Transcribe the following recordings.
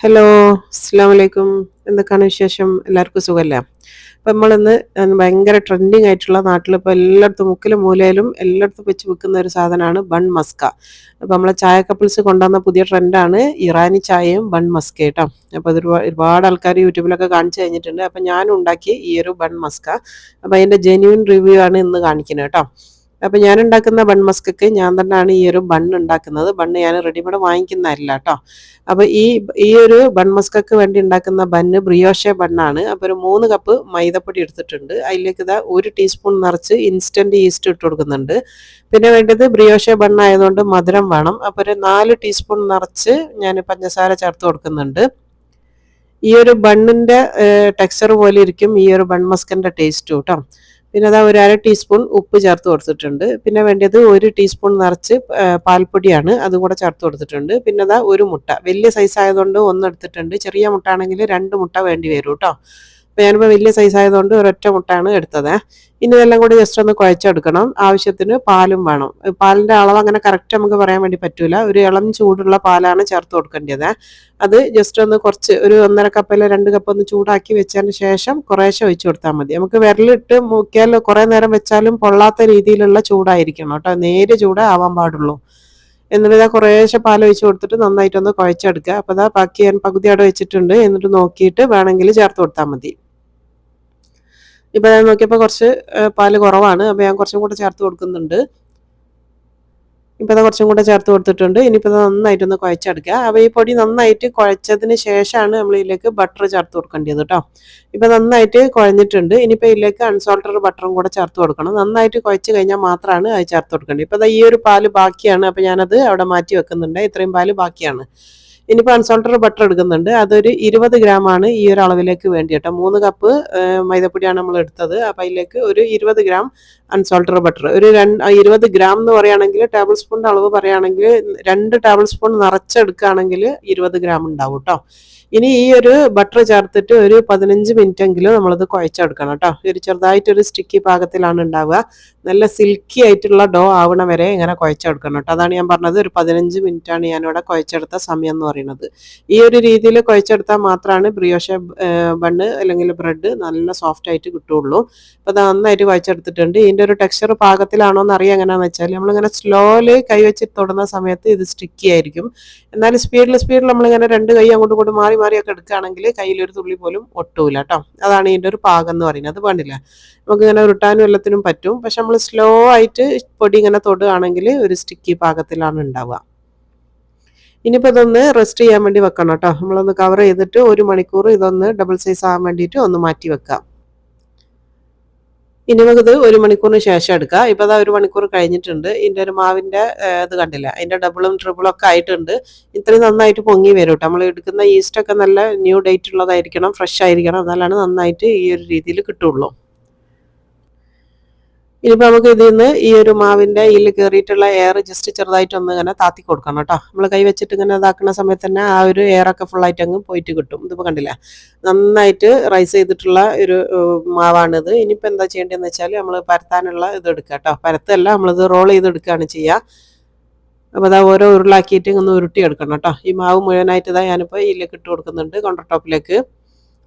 Hello, അസ്സലാമലൈക്കും. എന്തൊക്കെയാണ് വിശേഷം? എല്ലാവർക്കും സുഖല്ലേ? അപ്പം നമ്മളിന്ന് ഭയങ്കര ട്രെൻഡിങ് ആയിട്ടുള്ള നാട്ടിലിപ്പോൾ എല്ലായിടത്തും മുക്കിലും മൂലയിലും എല്ലായിടത്തും വെച്ച് വിൽക്കുന്ന ഒരു സാധനമാണ് ബൺ മസ്ക. അപ്പോൾ നമ്മളെ ചായ കപ്പിൾസ് കൊണ്ടുവന്ന പുതിയ ട്രെൻഡാണ് ഇറാനി ചായയും ബൺ മസ്ക കേട്ടോ. അപ്പോൾ അത് ഒരുപാട് ആൾക്കാർ യൂട്യൂബിലൊക്കെ കാണിച്ചു കഴിഞ്ഞിട്ടുണ്ട്. അപ്പം ഞാനും ഉണ്ടാക്കി ഈ ഒരു ബൺ മസ്ക. അപ്പോൾ അതിൻ്റെ ജെന്യൂൻ റിവ്യൂ ആണ് ഇന്ന് കാണിക്കുന്നത് കേട്ടോ. അപ്പം ഞാൻ ഉണ്ടാക്കുന്ന ബൺ മസ്കക്ക് ഞാൻ തന്നെയാണ് ഈ ഒരു ബൺ ഉണ്ടാക്കുന്നത്. ബണ്ണ് ഞാൻ റെഡിമെയ്ഡ് വാങ്ങിക്കുന്നതല്ല കേട്ടോ. അപ്പോൾ ഈ ഒരു ബൺ മസ്കക്ക് വേണ്ടി ഉണ്ടാക്കുന്ന ബണ്ണ് ബ്രിയോഷെ ബണ്ണാണ്. അപ്പോൾ ഒരു 3 കപ്പ് മൈദപ്പൊടി എടുത്തിട്ടുണ്ട്. അതിലേക്ക് ഇതാ 1 ടീസ്പൂൺ നിറച്ച് ഇൻസ്റ്റന്റ് ഈസ്റ്റ് ഇട്ട് കൊടുക്കുന്നുണ്ട്. പിന്നെ വേണ്ടത് ബ്രിയോഷെ ബണ്ണായതുകൊണ്ട് മധുരം വേണം. അപ്പോൾ ഒരു 4 ടീസ്പൂൺ നിറച്ച് ഞാൻ പഞ്ചസാര ചേർത്ത് കൊടുക്കുന്നുണ്ട്. ഈ ഒരു ബണ്ണിന്റെ ടെക്സ്ചർ പോലെ ഇരിക്കും ഈ ഒരു ബൺ മസ്കിന്റെ ടേസ്റ്റ് കേട്ടോ. പിന്നെ അതാ ഒരു 1/2 ടീസ്പൂൺ ഉപ്പ് ചേർത്ത് കൊടുത്തിട്ടുണ്ട്. പിന്നെ വേണ്ടത് 1 ടീസ്പൂൺ നിറച്ച് പാൽപ്പൊടിയാണ്, അതും കൂടെ ചേർത്ത് കൊടുത്തിട്ടുണ്ട്. പിന്നെ അതാ ഒരു മുട്ട, വലിയ സൈസ് ആയതുകൊണ്ട് ഒന്ന് എടുത്തിട്ടുണ്ട്. ചെറിയ മുട്ട ആണെങ്കിൽ 2 മുട്ട വേണ്ടി വരും കേട്ടോ. അപ്പോൾ ഞാനിപ്പോൾ വലിയ സൈസ് ആയതുകൊണ്ട് ഒരൊറ്റ മുട്ടയാണ് എടുത്തത്. ഇനി ഇതെല്ലാം കൂടി ജസ്റ്റ് ഒന്ന് കുഴച്ചെടുക്കണം. ആവശ്യത്തിന് പാലും വേണം. പാലിൻ്റെ അളവ് അങ്ങനെ കറക്റ്റ് നമുക്ക് പറയാൻ വേണ്ടി പറ്റൂല. ഒരു ഇളം ചൂടുള്ള പാലാണ് ചേർത്ത് കൊടുക്കേണ്ടത്. അത് ജസ്റ്റ് ഒന്ന് കുറച്ച് ഒരു 1.5 കപ്പ് അല്ലെങ്കിൽ 2 കപ്പ് ഒന്ന് ചൂടാക്കി വെച്ചതിന് ശേഷം കുറേശ്ശെ ഒഴിച്ചു കൊടുത്താൽ മതി. നമുക്ക് വിരലിട്ട് മുക്കിയാൽ കുറേ നേരം വെച്ചാലും പൊള്ളാത്ത രീതിയിലുള്ള ചൂടായിരിക്കണം കേട്ടോ. നേരിയ ചൂടേ ആവാൻ പാടുള്ളൂ. എന്നിട്ട് ഇതാ കുറേശ്ശെ പാൽ ഒഴിച്ച് കൊടുത്തിട്ട് നന്നായിട്ടൊന്ന് കുഴച്ചെടുക്കുക. അപ്പോൾ ഇതാ ബാക്കി ഞാൻ പകുതി അവിടെ വെച്ചിട്ടുണ്ട്. എന്നിട്ട് നോക്കിയിട്ട് വേണമെങ്കിൽ ചേർത്ത് കൊടുത്താൽ മതി. ഇപ്പം ഞാൻ നോക്കിയപ്പോൾ കുറച്ച് പാല് കുറവാണ്. അപ്പോൾ ഞാൻ കുറച്ചും കൂടെ ചേർത്ത് കൊടുക്കുന്നുണ്ട്. ഇപ്പോൾ അത് കുറച്ചും കൂടെ ചേർത്ത് കൊടുത്തിട്ടുണ്ട്. ഇനിയിപ്പോൾ ഇത് നന്നായിട്ടൊന്ന് കുഴച്ചെടുക്കുക. അപ്പോൾ ഈ പൊടി നന്നായിട്ട് കുഴച്ചതിന് ശേഷമാണ് നമ്മൾ ഇതിലേക്ക് ബട്ടർ ചേർത്ത് കൊടുക്കേണ്ടത് കേട്ടോ. ഇപ്പോൾ നന്നായിട്ട് കുഴഞ്ഞിട്ടുണ്ട്. ഇനിയിപ്പോൾ ഇതിലേക്ക് അൺസോൾട്ടഡ് ബട്ടറും കൂടെ ചേർത്ത് കൊടുക്കണം. നന്നായിട്ട് കുഴച്ച് കഴിഞ്ഞാൽ മാത്രമാണ് അത് ചേർത്ത് കൊടുക്കേണ്ടത്. ഇപ്പോൾ ഈ ഒരു പാല് ബാക്കിയാണ്. അപ്പോൾ ഞാനത് അവിടെ മാറ്റി വെക്കുന്നുണ്ട്. ഇത്രയും പാല് ബാക്കിയാണ്. ഇനിയിപ്പോൾ അൺസോൾട്ടഡ് ബട്ടർ എടുക്കുന്നുണ്ട്. അതൊരു 20 ഗ്രാമാണ് ഈ ഒരു അളവിലേക്ക് വേണ്ടി കേട്ടോ. 3 കപ്പ് മൈദപ്പൊടിയാണ് നമ്മൾ എടുത്തത്. അപ്പോൾ അതിലേക്ക് ഒരു 20 ഗ്രാം അൺസോൾട്ടഡ് ബട്ടർ, ഒരു 20 ഗ്രാം എന്ന് പറയുകയാണെങ്കിൽ ടേബിൾ സ്പൂണിൻ്റെ അളവ് പറയുകയാണെങ്കിൽ 2 ടേബിൾ സ്പൂൺ നിറച്ചെടുക്കുകയാണെങ്കിൽ 20 ഗ്രാം ഉണ്ടാവും കേട്ടോ. ഇനി ഈ ഒരു ബട്ടർ ചേർത്തിട്ട് ഒരു 15 മിനിറ്റ് എങ്കിലും നമ്മളത് കുഴച്ചെടുക്കണം കേട്ടോ. ഒരു ചെറുതായിട്ടൊരു സ്റ്റിക്കി പാകത്തിലാണ് ഉണ്ടാവുക. നല്ല സിൽക്കി ആയിട്ടുള്ള ഡോ ആവണ വരെ ഇങ്ങനെ കുഴച്ചെടുക്കണം കേട്ടോ. അതാണ് ഞാൻ പറഞ്ഞത്, ഒരു 15 മിനിറ്റാണ് ഞാനിവിടെ കുഴച്ചെടുത്ത സമയം എന്ന് പറയുന്നത്. ഈ ഒരു രീതിയിൽ കുഴച്ചെടുത്താൽ മാത്രമാണ് ബ്രിയോഷ ബണ്ണ് അല്ലെങ്കിൽ ബ്രെഡ് നല്ല സോഫ്റ്റ് ആയിട്ട് കിട്ടുള്ളൂ. അപ്പോൾ അത് നന്നായിട്ട് കുഴച്ചെടുത്തിട്ടുണ്ട്. ഇതിൻ്റെ ഒരു ടെക്സ്ചർ പാകത്തിലാണോ എന്ന് അറിയാം. എങ്ങനെയാണെന്ന് വെച്ചാൽ നമ്മളിങ്ങനെ സ്ലോലി കൈവച്ച് തൊടുന്ന സമയത്ത് ഇത് സ്റ്റിക്കി ആയിരിക്കും. എന്നാലും സ്പീഡിൽ നമ്മളിങ്ങനെ 2 കൈ അങ്ങോട്ടും ഇങ്ങോട്ടും മാറി മാറിയൊക്കെ എടുക്കുകയാണെങ്കിൽ കയ്യിലൊരു തുള്ളി പോലും ഒട്ടൂല കേട്ടോ. അതാണ് ഇതിൻ്റെ ഒരു പാകം എന്ന് പറയുന്നത്. അത് വേണ്ടില്ല, നമുക്കിങ്ങനെ ഉരുട്ടാനും എല്ലാത്തിനും പറ്റും. പക്ഷെ നമ്മൾ സ്ലോ ആയിട്ട് പൊടി ഇങ്ങനെ തൊടുകയാണെങ്കിൽ ഒരു സ്റ്റിക്കി പാകത്തിലാണ് ഉണ്ടാവുക. ഇനിയിപ്പോൾ ഇതൊന്ന് റെസ്റ്റ് ചെയ്യാൻ വേണ്ടി വെക്കണം കേട്ടോ. നമ്മളൊന്ന് കവർ ചെയ്തിട്ട് 1 മണിക്കൂർ ഇതൊന്ന് ഡബിൾ സൈസ് ആകാൻ വേണ്ടിയിട്ട് ഒന്ന് മാറ്റി വെക്കാം. ഇനി നമുക്കിത് 1 മണിക്കൂറിന് ശേഷം എടുക്കാം. ഇപ്പോൾ അതാ 1 മണിക്കൂർ കഴിഞ്ഞിട്ടുണ്ട്. ഇതിൻ്റെ ഒരു മാവിൻ്റെ ഇത് കണ്ടില്ല, അതിൻ്റെ ഡബിളും ട്രിപ്പിളും ഒക്കെ ആയിട്ടുണ്ട്. ഇത്രയും നന്നായിട്ട് പൊങ്ങി വരും കേട്ടോ. നമ്മൾ എടുക്കുന്ന ഈസ്റ്റൊക്കെ നല്ല ന്യൂ ഡേറ്റ് ഉള്ളതായിരിക്കണം, ഫ്രഷ് ആയിരിക്കണം. എന്നാലാണ് നന്നായിട്ട് ഈ ഒരു രീതിയിൽ കിട്ടുള്ളൂ. ഇനിയിപ്പോൾ നമുക്ക് ഇതിൽ നിന്ന് ഈ ഒരു മാവിൻ്റെ ഇതിൽ കയറിയിട്ടുള്ള എയർ ജസ്റ്റ് ചെറുതായിട്ടൊന്ന് ഇങ്ങനെ താത്തി കൊടുക്കണം കേട്ടോ. നമ്മൾ കൈ വെച്ചിട്ട് ഇങ്ങനെ ഇതാക്കുന്ന സമയത്ത് തന്നെ ആ ഒരു എയറൊക്കെ ഫുള്ളായിട്ട് അങ്ങ് പോയിട്ട് കിട്ടും. ഇതിപ്പോൾ കണ്ടില്ല, നന്നായിട്ട് റൈസ് ചെയ്തിട്ടുള്ള ഒരു മാവാണിത്. ഇനിയിപ്പോൾ എന്താ ചെയ്യേണ്ടതെന്ന് വെച്ചാൽ നമ്മൾ പരത്താനുള്ള ഇത് എടുക്കുക കേട്ടോ. പരത്തല്ല, നമ്മളിത് റോൾ ചെയ്തെടുക്കുകയാണ് ചെയ്യുക. അപ്പോൾ അതാ ഓരോ ഉരുളാക്കിയിട്ട് ഒന്ന് ഉരുട്ടിയെടുക്കണം കേട്ടോ. ഈ മാവ് മുഴുവനായിട്ട് ഇതാ ഞാനിപ്പോൾ ഇതിലേക്ക് ഇട്ട് കൊടുക്കുന്നുണ്ട്, കൗണ്ടർ ടോപ്പിലേക്ക്.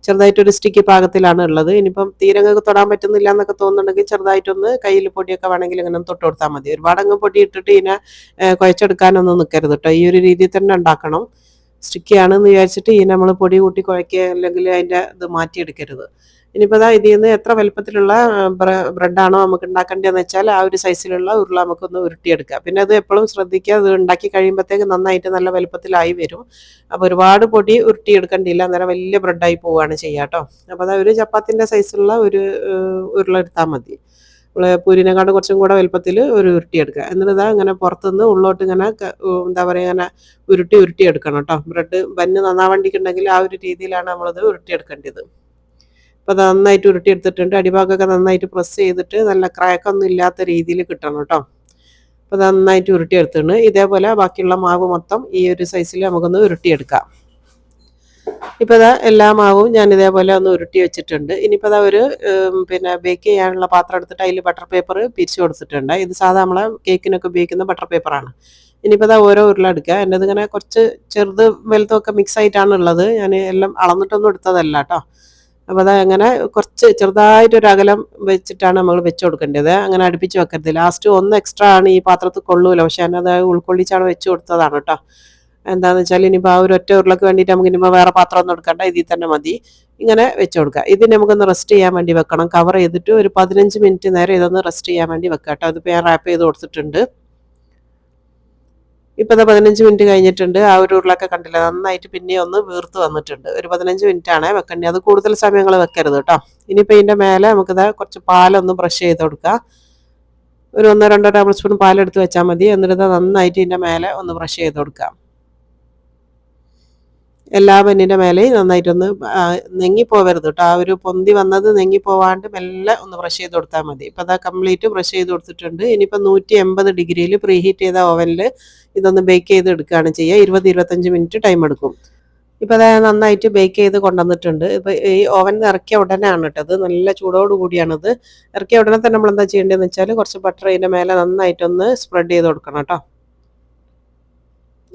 ചെറുതായിട്ടൊരു സ്റ്റിക്കി പാകത്തിലാണ് ഉള്ളത്. ഇനിയിപ്പം തീരെ അങ്ങ് തൊടാൻ പറ്റുന്നില്ല എന്നൊക്കെ തോന്നുന്നുണ്ടെങ്കിൽ ചെറുതായിട്ടൊന്ന് കയ്യിൽ പൊടിയൊക്കെ വേണമെങ്കിൽ ഇങ്ങനെ തൊട്ട് കൊടുത്താൽ മതി. ഒരുപാട് അങ്ങ് പൊടി ഇട്ടിട്ട് ഇതിനെ കുഴച്ചെടുക്കാനൊന്നും നിൽക്കരുത് കേട്ടോ. ഈ ഒരു രീതിയിൽ തന്നെ ഉണ്ടാക്കണം. സ്റ്റിക്കി ആണെന്ന് വിചാരിച്ചിട്ട് ഇതിനെ നമ്മൾ പൊടി കൂട്ടി കുഴക്കുക അല്ലെങ്കിൽ അതിൻ്റെ ഇത് മാറ്റിയെടുക്കരുത്. ഇനിയിപ്പോൾ അതാ ഇതിൽ നിന്ന് എത്ര വലുപ്പത്തിലുള്ള ബ്രെഡാണോ നമുക്ക് ഉണ്ടാക്കേണ്ടതെന്ന് വെച്ചാൽ ആ ഒരു സൈസിലുള്ള ഉരുള നമുക്കൊന്ന് ഉരുട്ടിയെടുക്കാം. പിന്നെ അത് എപ്പോഴും ശ്രദ്ധിക്കുക, അത് ഉണ്ടാക്കി കഴിയുമ്പോഴത്തേക്ക് നന്നായിട്ട് നല്ല വലുപ്പത്തിലായി വരും. അപ്പോൾ ഒരുപാട് പൊടി ഉരുട്ടിയെടുക്കേണ്ടിയില്ല, അന്നേരം വലിയ ബ്രെഡായി പോവുകയാണ് ചെയ്യുക കേട്ടോ. അപ്പോൾ അതാ ഒരു ചപ്പാത്തിൻ്റെ സൈസുള്ള ഒരു ഉരുള എടുത്താൽ മതി. നമ്മൾ പൂരിനെക്കാട് കുറച്ചും കൂടെ വലുപ്പത്തിൽ ഒരു ഉരുട്ടിയെടുക്കുക. എന്നിട്ട് ഇതാ ഇങ്ങനെ പുറത്തുനിന്ന് ഉള്ളോട്ട് ഇങ്ങനെ എന്താ പറയുക, ഇങ്ങനെ ഉരുട്ടിയെടുക്കണം കേട്ടോ. ബ്രെഡ് ബന്ന് നന്നാവണ്ടിക്കുണ്ടെങ്കിൽ ആ ഒരു രീതിയിലാണ് നമ്മളത് ഉരുട്ടിയെടുക്കേണ്ടത്. അപ്പോൾ അത് നന്നായിട്ട് ഉരുട്ടിയെടുത്തിട്ടുണ്ട്. അടിഭാഗമൊക്കെ നന്നായിട്ട് പ്രസ് ചെയ്തിട്ട് നല്ല ക്രാക്കൊന്നും ഇല്ലാത്ത രീതിയിൽ കിട്ടണം കേട്ടോ. അപ്പോൾ അത് നന്നായിട്ട് ഉരുട്ടിയെടുത്തിട്ടുണ്ട്. ഇതേപോലെ ബാക്കിയുള്ള മാവ് മൊത്തം ഈ ഒരു സൈസിൽ നമുക്കൊന്ന് ഉരുട്ടിയെടുക്കാം. ഇപ്പോൾ ഇതാ എല്ലാ മാവും ഞാൻ ഇതേപോലെ ഒന്ന് ഉരുട്ടി വെച്ചിട്ടുണ്ട്. ഇനിയിപ്പോൾ അതാ ഒരു പിന്നെ ബേക്ക് ചെയ്യാനുള്ള പാത്രം എടുത്തിട്ട് അതിൽ ബട്ടർ പേപ്പർ പിരിച്ചു കൊടുത്തിട്ടുണ്ട്. ഇത് സാധാ നമ്മളെ കേക്കിനൊക്കെ ഉപയോഗിക്കുന്ന ബട്ടർ പേപ്പറാണ്. ഇനിയിപ്പോൾ അതാ ഓരോ ഉരുള എടുക്കുക. എൻ്റെ ഇതിങ്ങനെ കുറച്ച് ചെറുത് വലുതൊക്കെ മിക്സ് ആയിട്ടാണ് ഉള്ളത്. ഞാൻ എല്ലാം അളന്നിട്ടൊന്നും എടുത്തതല്ല കേട്ടോ. അപ്പോൾ അതാ അങ്ങനെ കുറച്ച് ചെറുതായിട്ടൊരു അകലം വെച്ചിട്ടാണ് നമ്മൾ വെച്ച് കൊടുക്കേണ്ടത്. അങ്ങനെ അടുപ്പിച്ച് വെക്കരുത്. ലാസ്റ്റ് ഒന്ന് എക്സ്ട്രാ ആണ് ഈ പാത്രത്തിൽ കൊള്ളൂല, പക്ഷെ ഞാനത് ഉൾക്കൊള്ളിച്ചാണ് വെച്ച് കൊടുത്തതാണ് കേട്ടോ. എന്താണെന്ന് വെച്ചാൽ ഇനിയിപ്പോൾ ആ ഒരു ഒറ്റ ഉരുളക്ക് വേണ്ടിയിട്ട് നമുക്ക് ഇനിയിപ്പോൾ വേറെ പാത്രം ഒന്നും എടുക്കണ്ട, ഇതിൽ തന്നെ മതി. ഇങ്ങനെ വെച്ച് കൊടുക്കുക. ഇത് നമുക്കൊന്ന് റെസ്റ്റ് ചെയ്യാൻ വേണ്ടി വെക്കണം. കവർ ചെയ്തിട്ട് ഒരു 15 മിനിറ്റ് നേരം ഇതൊന്ന് റെസ്റ്റ് ചെയ്യാൻ വേണ്ടി വെക്കാം കേട്ടോ. അതിപ്പോൾ ഞാൻ റാപ്പ് ചെയ്ത് കൊടുത്തിട്ടുണ്ട്. ഇപ്പോൾ ഇത് 15 മിനിറ്റ് കഴിഞ്ഞിട്ടുണ്ട്. ആ ഒരു ഉരുളൊക്കെ കണ്ടില്ല, നന്നായിട്ട് പിന്നെ ഒന്ന് വീർത്ത് വന്നിട്ടുണ്ട്. ഒരു 15 മിനിറ്റ് ആണ് വെക്കേണ്ടത്. അത് കൂടുതൽ സമയങ്ങൾ വെക്കരുത് കേട്ടോ. ഇനിയിപ്പോൾ ഇതിൻ്റെ മേലെ നമുക്കിത് കുറച്ച് പാലൊന്ന് ബ്രഷ് ചെയ്ത് കൊടുക്കാം. ഒരു 1-2 ടേബിൾ സ്പൂൺ പാലെടുത്ത് വെച്ചാൽ മതി. എന്നിട്ട് നന്നായിട്ട് ഇതിൻ്റെ മേലെ ഒന്ന് ബ്രഷ് ചെയ്ത് കൊടുക്കാം. എല്ലാ ബന്നിൻ്റെ മേലെയും നന്നായിട്ടൊന്ന് നെങ്ങിപ്പോവരുത് കേട്ടോ. ആ ഒരു പൊന്തി വന്നത് നെങ്ങിപ്പോവാണ്ട് മെല്ലെ ഒന്ന് ബ്രഷ് ചെയ്ത് കൊടുത്താൽ മതി. ഇപ്പോൾ അതാ കംപ്ലീറ്റ് ബ്രഷ് ചെയ്ത് കൊടുത്തിട്ടുണ്ട്. ഇനിയിപ്പോൾ 180 ഡിഗ്രിയിൽ പ്രീ ഹീറ്റ് ചെയ്ത ഓവനിൽ ഇതൊന്ന് ബേക്ക് ചെയ്ത് എടുക്കുകയാണ് ചെയ്യുക. 20-25 മിനിറ്റ് ടൈം എടുക്കും. ഇപ്പോൾ അതായത് നന്നായിട്ട് ബേക്ക് ചെയ്ത് കൊണ്ടുവന്നിട്ടുണ്ട്. ഇപ്പോൾ ഈ ഓവൻ ഇറക്കിയ ഉടനെയാണ് കേട്ടോ, അത് നല്ല ചൂടോട് കൂടിയാണത്. ഇറക്കിയ ഉടനെ തന്നെ നമ്മൾ എന്താ ചെയ്യേണ്ടതെന്ന് വെച്ചാൽ കുറച്ച് ബട്ടർ ഇതിൻ്റെ മേലെ നന്നായിട്ടൊന്ന് സ്പ്രെഡ് ചെയ്ത് കൊടുക്കണം കേട്ടോ.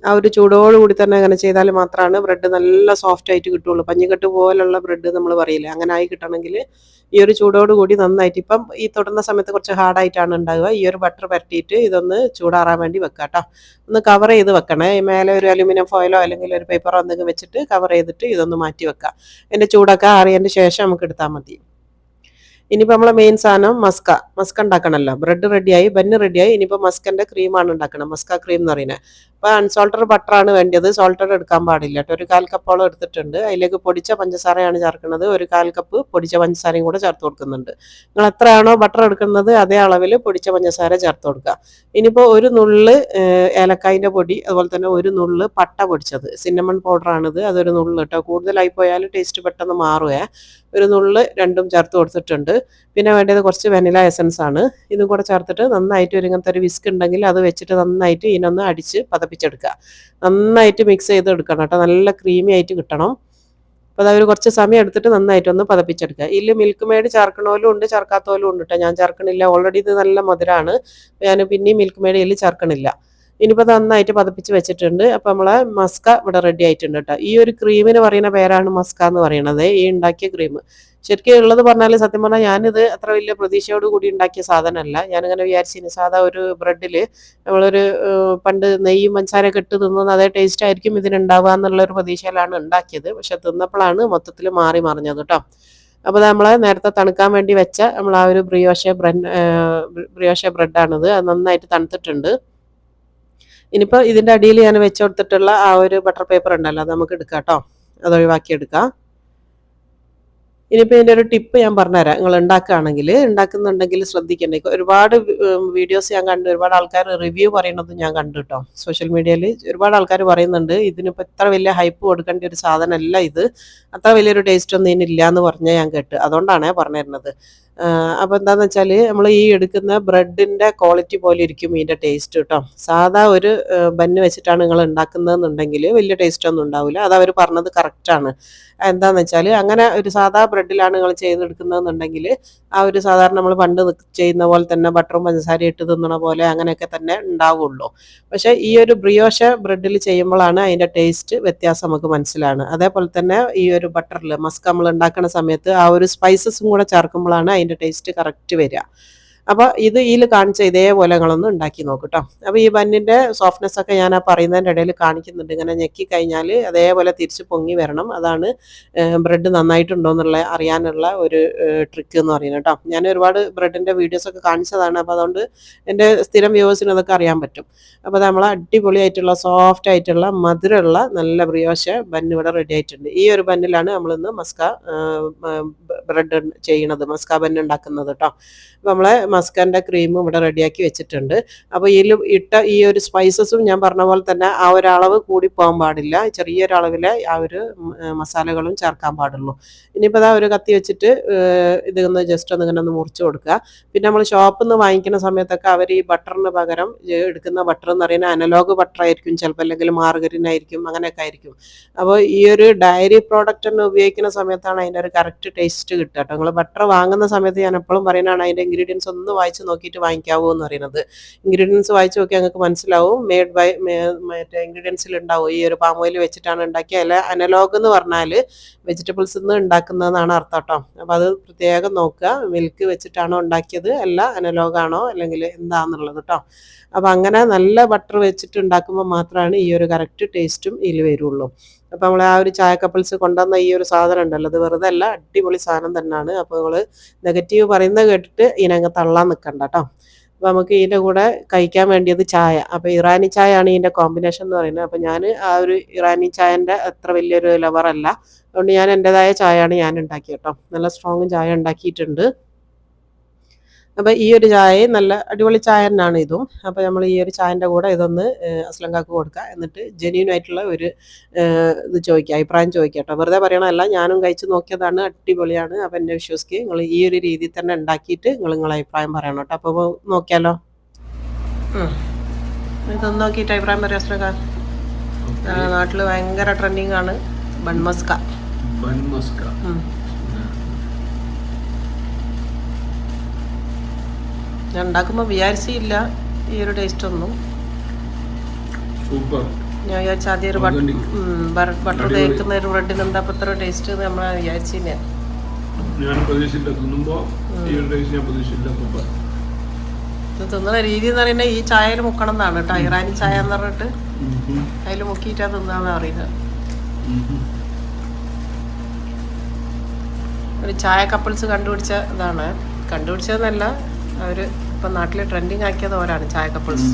ആ ഒരു ചൂടോടുകൂടി തന്നെ അങ്ങനെ ചെയ്താൽ മാത്രമാണ് ബ്രെഡ് നല്ല സോഫ്റ്റ് ആയിട്ട് കിട്ടുള്ളൂ. പഞ്ഞിക്കെട്ട് പോലുള്ള ബ്രെഡ് നമ്മൾ പറയില്ലേ, അങ്ങനെ ആയി കിട്ടണമെങ്കിൽ ഈ ഒരു ചൂടോടുകൂടി നന്നായിട്ട്, ഇപ്പം ഈ തൊടുന്ന സമയത്ത് കുറച്ച് ഹാർഡായിട്ടാണ് ഉണ്ടാവുക. ഈ ഒരു ബട്ടർ പരട്ടിയിട്ട് ഇതൊന്ന് ചൂടാറാൻ വേണ്ടി വെക്കാം കേട്ടോ. ഒന്ന് കവർ ചെയ്ത് വെക്കണേ. മേലെ ഒരു അലുമിനിയം ഫോയിലോ അല്ലെങ്കിൽ ഒരു പേപ്പറോ എന്തെങ്കിലും വെച്ചിട്ട് കവർ ചെയ്തിട്ട് ഇതൊന്ന് മാറ്റി വെക്കാം. അതിൻ്റെ ചൂടൊക്കെ ആറിയതിൻ്റെ ശേഷം നമുക്ക് എടുത്താൽ മതി. ഇനിയിപ്പോൾ നമ്മളെ മെയിൻ സാധനം മസ്ക ഉണ്ടാക്കണമല്ലോ. ബ്രെഡ് റെഡിയായി, ബന്ന് റെഡിയായി. ഇനിയിപ്പോൾ മസ്കൻ്റെ ക്രീമാണ് ഉണ്ടാക്കണം, മസ്ക ക്രീം എന്ന് പറയുന്നത്. അപ്പോൾ അൺസോൾട്ടഡ് ബട്ടറാണ് വേണ്ടത്, സോൾട്ടഡ് എടുക്കാൻ പാടില്ല കേട്ടോ. ഒരു 1/4 കപ്പോളം എടുത്തിട്ടുണ്ട്. അതിലേക്ക് പൊടിച്ച പഞ്ചസാരയാണ് ചേർക്കുന്നത്. ഒരു 1/4 കപ്പ് പൊടിച്ച പഞ്ചസാരയും കൂടെ ചേർത്ത് കൊടുക്കുന്നുണ്ട്. നിങ്ങൾ എത്രയാണോ ബട്ടർ എടുക്കുന്നത് അതേ അളവിൽ പൊടിച്ച പഞ്ചസാര ചേർത്ത് കൊടുക്കുക. ഇനിയിപ്പോൾ ഒരു നുള്ള് ഏലക്കായിൻ്റെ പൊടി, അതുപോലെ തന്നെ ഒരു നുള്ള് പട്ട പൊടിച്ചത്, സിന്നമൺ പൗഡറാണിത്, അതൊരു നുള്ള് കേട്ടോ. കൂടുതലായി പോയാൽ ടേസ്റ്റ് പെട്ടെന്ന് മാറുകയെ. ഒരു നുള്ള് രണ്ടും ചേർത്ത് കൊടുത്തിട്ടുണ്ട്. പിന്നെ വേണ്ടത് കുറച്ച് വെനില എസൻസ് ആണ്. ഇതും കൂടെ ചേർത്തിട്ട് നന്നായിട്ട് ഇങ്ങനത്തെ ഒരു വിസ്ക് ഉണ്ടെങ്കിൽ അത് വെച്ചിട്ട് നന്നായിട്ട് ഇതിനൊന്ന് അടിച്ച് പതപ്പിച്ചെടുക്കുക. നന്നായിട്ട് മിക്സ് ചെയ്ത് എടുക്കണം കേട്ടോ, നല്ല ക്രീമി ആയിട്ട് കിട്ടണം. അപ്പോൾ അതൊരു കുറച്ച് സമയം എടുത്തിട്ട് നന്നായിട്ടൊന്ന് പതപ്പിച്ചെടുക്കുക. ഇതിൽ മിൽക്ക് മെയ്ഡ് ചേർക്കണോലും ഉണ്ട്, ചേർക്കാത്തോലും ഉണ്ട് കേട്ടോ. ഞാൻ ചേർക്കണില്ല, ഓൾറെഡി ഇത് നല്ല മധുരമാണ്. ഞാൻ പിന്നെയും മിൽക്ക് മെയ്ഡ് ഇതിൽ ചേർക്കണില്ല. ഇനിയിപ്പോൾ നന്നായിട്ട് പതപ്പിച്ച് വെച്ചിട്ടുണ്ട്. അപ്പോൾ നമ്മളെ മസ്ക ഇവിടെ റെഡി ആയിട്ടുണ്ട് കേട്ടോ. ഈ ഒരു ക്രീമിന് പറയുന്ന പേരാണ് മസ്ക എന്ന് പറയുന്നത്, ഈ ഉണ്ടാക്കിയ ക്രീം. ശരിക്കും ഉള്ളത് പറഞ്ഞാൽ, സത്യം പറഞ്ഞാൽ ഞാനിത് അത്ര വലിയ പ്രതീക്ഷയോട് കൂടി ഉണ്ടാക്കിയ സാധനമല്ല. ഞാനിങ്ങനെ വിചാരിച്ചിന് സാധാ ഒരു ബ്രെഡിൽ നമ്മളൊരു പണ്ട് നെയ്യും പഞ്ചസാരയൊക്കെ ഇട്ട് തിന്നുന്ന അതേ ടേസ്റ്റ് ആയിരിക്കും ഇതിനുണ്ടാവുക എന്നുള്ളൊരു പ്രതീക്ഷയിലാണ് ഉണ്ടാക്കിയത്. പക്ഷെ തിന്നപ്പോഴാണ് മൊത്തത്തിൽ മാറി മറിഞ്ഞത് കേട്ടോ. അപ്പോൾ നമ്മൾ നേരത്തെ തണുക്കാൻ വേണ്ടി വെച്ച നമ്മൾ ആ ഒരു ബ്രിയോഷ ബ്രെഡാണിത്. അത് നന്നായിട്ട് തണുത്തിട്ടുണ്ട്. ഇനിയിപ്പോൾ ഇതിൻ്റെ അടിയിൽ ഞാൻ വെച്ച് കൊടുത്തിട്ടുള്ള ആ ഒരു ബട്ടർ പേപ്പർ ഉണ്ടല്ലോ, അത് നമുക്ക് എടുക്കാം കേട്ടോ. അത് ഒഴിവാക്കിയെടുക്കാം. ഇനിയിപ്പോൾ ഇതിൻ്റെ ഒരു ടിപ്പ് ഞാൻ പറഞ്ഞുതരാം. നിങ്ങൾ ഉണ്ടാക്കുന്നുണ്ടെങ്കിൽ ശ്രദ്ധിക്കണ്ടേ. ഒരുപാട് വീഡിയോസ് ഞാൻ കണ്ടു, ഒരുപാട് ആൾക്കാർ റിവ്യൂ പറയുന്നതും ഞാൻ കണ്ടു കേട്ടോ. സോഷ്യൽ മീഡിയയിൽ ഒരുപാട് ആൾക്കാർ പറയുന്നുണ്ട് ഇതിനിപ്പോൾ ഇത്ര വലിയ ഹൈപ്പ് കൊടുക്കേണ്ട ഒരു സാധനമല്ല ഇത്, അത്ര വലിയൊരു ടേസ്റ്റ് ഒന്നും ഇതിനില്ല എന്ന് പറഞ്ഞാൽ ഞാൻ കേട്ട്. അതുകൊണ്ടാണ് പറഞ്ഞിരുന്നത്. അപ്പോൾ എന്താണെന്ന് വെച്ചാൽ നമ്മൾ ഈ എടുക്കുന്ന ബ്രെഡിൻ്റെ ക്വാളിറ്റി പോലെ ഇരിക്കും ഇതിൻ്റെ ടേസ്റ്റ് കേട്ടോ. സാധാ ഒരു ബന്ന് വെച്ചിട്ടാണ് നിങ്ങൾ ഉണ്ടാക്കുന്നതെന്നുണ്ടെങ്കിൽ വലിയ ടേസ്റ്റ് ഒന്നും ഉണ്ടാവില്ല. അത് അവർ പറഞ്ഞത് കറക്റ്റാണ്. എന്താണെന്ന് വെച്ചാൽ അങ്ങനെ ഒരു സാധാ ബ്രെഡിലാണ് നിങ്ങൾ ചെയ്തെടുക്കുന്നതെന്നുണ്ടെങ്കിൽ ആ ഒരു സാധാരണ നമ്മൾ പണ്ട് ചെയ്യുന്ന പോലെ തന്നെ ബട്ടറും പഞ്ചസാരയും ഇട്ട് തിന്നണ പോലെ അങ്ങനെയൊക്കെ തന്നെ ഉണ്ടാവുള്ളൂ. പക്ഷേ ഈ ഒരു ബ്രിയോഷ ബ്രെഡിൽ ചെയ്യുമ്പോഴാണ് അതിൻ്റെ ടേസ്റ്റ് വ്യത്യാസം നമുക്ക് മനസ്സിലാണ്. അതേപോലെ തന്നെ ഈ ഒരു ബട്ടറിൽ മസ്ക് നമ്മൾ ഉണ്ടാക്കുന്ന സമയത്ത് ആ ഒരു സ്പൈസസും കൂടെ ചേർക്കുമ്പോഴാണ് അതിൻ്റെ ടേസ്റ്റ് കറക്റ്റ് വരിക. അപ്പോൾ ഇതിൽ കാണിച്ച ഇതേപോലെ നിങ്ങളൊന്ന് ഉണ്ടാക്കി നോക്കും കേട്ടോ. അപ്പോൾ ഈ ബന്നിൻ്റെ സോഫ്റ്റ്നെസ് ഒക്കെ ഞാൻ ആ പറയുന്നതിൻ്റെ ഇടയിൽ കാണിക്കുന്നുണ്ട്. ഇങ്ങനെ ഞെക്കി കഴിഞ്ഞാൽ അതേപോലെ തിരിച്ച് പൊങ്ങി വരണം. അതാണ് ബ്രെഡ് നന്നായിട്ടുണ്ടോ എന്നുള്ള അറിയാനുള്ള ഒരു ട്രിക്ക് എന്ന് പറയുന്നത് കേട്ടോ. ഞാൻ ഒരുപാട് ബ്രെഡിൻ്റെ വീഡിയോസൊക്കെ കാണിച്ചതാണ്. അപ്പോൾ അതുകൊണ്ട് എൻ്റെ സ്ഥിരം വ്യൂവേഴ്സിന് അതൊക്കെ അറിയാൻ പറ്റും. അപ്പോൾ നമ്മൾ അടിപൊളിയായിട്ടുള്ള സോഫ്റ്റ് ആയിട്ടുള്ള മധുരമുള്ള നല്ല ബ്രിയോഷ ബന്ന് ഇവിടെ റെഡി ആയിട്ടുണ്ട്. ഈ ഒരു ബന്നിലാണ് നമ്മളിന്ന് ബ്രെഡ് ചെയ്യണത്, മസ്ക ബന്ന് ഉണ്ടാക്കുന്നത് കേട്ടോ. അപ്പോൾ നമ്മളെ മസ്കൻ്റെ ക്രീമും ഇവിടെ റെഡിയാക്കി വെച്ചിട്ടുണ്ട്. അപ്പോൾ ഇതിൽ ഇട്ട ഈ ഒരു സ്പൈസസും ഞാൻ പറഞ്ഞ പോലെ തന്നെ ആ ഒരളവ് കൂടി പോകാൻ പാടില്ല. ചെറിയൊരളവിലെ ആ ഒരു മസാലകളും ചേർക്കാൻ പാടുള്ളൂ. ഇനിയിപ്പോൾ അതാ ഒരു കത്തി വെച്ചിട്ട് ഇതൊന്ന് ജസ്റ്റ് ഒന്ന് ഇങ്ങനെ ഒന്ന് മുറിച്ച് കൊടുക്കുക. പിന്നെ നമ്മൾ ഷോപ്പിൽ നിന്ന് വാങ്ങിക്കുന്ന സമയത്തൊക്കെ അവർ ഈ ബട്ടറിന് പകരം എടുക്കുന്ന ബട്ടർ എന്ന് പറയുന്നത് അനലോഗ് ബട്ടർ ആയിരിക്കും, ചിലപ്പോൾ അല്ലെങ്കിൽ മാർഗരിൻ ആയിരിക്കും, അങ്ങനെയൊക്കെ ആയിരിക്കും. അപ്പോൾ ഈ ഒരു ഡയറി പ്രോഡക്റ്റ് തന്നെ ഉപയോഗിക്കുന്ന സമയത്താണ് അതിൻ്റെ ഒരു കറക്റ്റ് ടേസ്റ്റ് കിട്ടുക കേട്ടോ. നിങ്ങൾ ബട്ടർ വാങ്ങുന്ന സമയത്ത് ഞാൻ എപ്പോഴും പറയുന്നതാണ് അതിൻ്റെ ഇൻഗ്രീഡിയൻസ് ഒന്നും ഒന്ന് വായിച്ച് നോക്കിയിട്ട് വാങ്ങിക്കാവൂ എന്ന് പറയുന്നത്. ഇൻഗ്രീഡിയൻസ് വായിച്ച് നോക്കിയാൽ നിങ്ങൾക്ക് മനസ്സിലാവും. മെയ്ഡ് ബൈ മറ്റേ ഇൻഗ്രീഡിയൻസിൽ ഉണ്ടാവും ഈ ഒരു പാം ഓയിൽ വെച്ചിട്ടാണ് ഉണ്ടാക്കിയ. അല്ല, അനലോഗ് എന്ന് പറഞ്ഞാൽ വെജിറ്റബിൾസ് നിന്ന് ഉണ്ടാക്കുന്നതെന്നാണ് അർത്ഥം കേട്ടോ. അപ്പോൾ അത് പ്രത്യേകം നോക്കുക. മിൽക്ക് വെച്ചിട്ടാണോ ഉണ്ടാക്കിയത്, അല്ല അനലോഗാണോ, അല്ലെങ്കിൽ എന്താണെന്നുള്ളത് കേട്ടോ. അപ്പോൾ അങ്ങനെ നല്ല ബട്ടർ വെച്ചിട്ട് ഉണ്ടാക്കുമ്പോൾ മാത്രമാണ് ഈ ഒരു കറക്റ്റ് ടേസ്റ്റും ഇതിൽ വരുള്ളൂ. അപ്പോൾ നമ്മൾ ആ ഒരു ചായ കപ്പിൾസ് കൊണ്ടുവന്ന ഈ ഒരു സാധനം ഉണ്ടല്ലോ, അത് വെറുതെ അല്ല, അടിപൊളി സാധനം തന്നെയാണ്. അപ്പോൾ നിങ്ങൾ നെഗറ്റീവ് പറയുന്നത് കേട്ടിട്ട് ഇതിനങ്ങ് തള്ളാൻ നിൽക്കണ്ട കേട്ടോ. അപ്പോൾ നമുക്ക് ഇതിൻ്റെ കൂടെ കഴിക്കാൻ വേണ്ടിയത് ചായ. അപ്പോൾ ഇറാനി ചായ ആണ് ഇതിൻ്റെ കോമ്പിനേഷൻ എന്ന് പറയുന്നത്. അപ്പോൾ ഞാൻ ആ ഒരു ഇറാനി ചായൻ്റെ അത്ര വലിയൊരു ലവറല്ല, അതുകൊണ്ട് ഞാൻ എൻ്റെതായ ചായയാണ് ഞാൻ ഉണ്ടാക്കിയത് കേട്ടോ. നല്ല സ്ട്രോങ് ചായ ഉണ്ടാക്കിയിട്ടുണ്ട്. അപ്പോൾ ഈ ഒരു ചായ നല്ല അടിപൊളി ചായ തന്നെയാണ് ഇതും. അപ്പോൾ നമ്മൾ ഈ ഒരു ചായൻ്റെ കൂടെ ഇതൊന്ന് അസ്ലങ്കാക്ക് കൊടുക്കുക. എന്നിട്ട് ജെന്യൂൻ ആയിട്ടുള്ള ഒരു ഇത് ചോദിക്കുക, അഭിപ്രായം ചോദിക്കുക കേട്ടോ. വെറുതെ പറയണമല്ല, ഞാനും കഴിച്ച് നോക്കിയതാണ്, അടിപൊളിയാണ്. അപ്പോൾ എന്നെ വിശ്വസിക്കുക, നിങ്ങൾ ഈ ഒരു രീതിയിൽ തന്നെ ഉണ്ടാക്കിയിട്ട് നിങ്ങളെ അഭിപ്രായം പറയണം കേട്ടോ. അപ്പോൾ നോക്കിയാലോ, ഇതൊന്ന് നോക്കിയിട്ട് അഭിപ്രായം പറയാം അസ്ലങ്ക. നാട്ടിൽ ഭയങ്കര ട്രെൻഡിങ് ആണ് ബൺ മസ്ക. ഞാൻ ഉണ്ടാക്കുമ്പോൾ വിചാരിച്ചില്ല ഈ ഒരു ടേസ്റ്റ് ഒന്നും. സൂപ്പർ. ഞാൻ വിചാരിച്ച ആദ്യം ഒരു ബട്ടർ തേക്കുന്ന ഒരു ബ്രെഡിന് എന്താ അത്ര ടേസ്റ്റ് നമ്മൾ വിചാരിച്ചില്ല. ഇത് തിന്നുന്ന രീതി എന്ന് പറയുന്നത് ഈ ചായയിൽ മുക്കണം എന്നാണ് കേട്ടോ. ഇറാനി ചായ എന്ന് പറഞ്ഞിട്ട് അതിൽ മുക്കിയിട്ടാ തിന്നാന്ന് പറയുന്നത്. ഒരു ചായ കപ്പിൾസ് കണ്ടുപിടിച്ച ഇതാണ്. കണ്ടുപിടിച്ചതെന്നല്ല, അവർ ഇപ്പം നാട്ടിൽ ട്രെൻഡിങ് ആക്കിയത് ഓരാണ് ചായ കപ്പിൾസ്.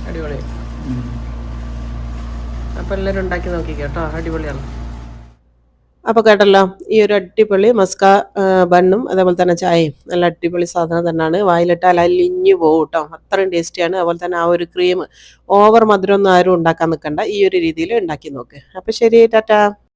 അടിപൊളി. അപ്പം എല്ലാവരും ഉണ്ടാക്കി നോക്കി കേട്ടോ, അടിപൊളിയാണ്. അപ്പോൾ കേട്ടല്ലോ, ഈ ഒരു അടിപൊളി മസ്ക ബണ്ണും അതേപോലെ തന്നെ ചായയും നല്ല അടിപൊളി സാധനം തന്നെയാണ്. വായിലിട്ടാൽ അലിഞ്ഞു പോകും കേട്ടോ, അത്രയും ടേസ്റ്റിയാണ്. അതുപോലെ തന്നെ ആ ഒരു ക്രീം ഓവർ മധുരമൊന്നും ആരും ഉണ്ടാക്കാൻ നിൽക്കണ്ട, ഈ ഒരു രീതിയിൽ ഉണ്ടാക്കി നോക്ക്. അപ്പോൾ ശരി, ടാറ്റാ.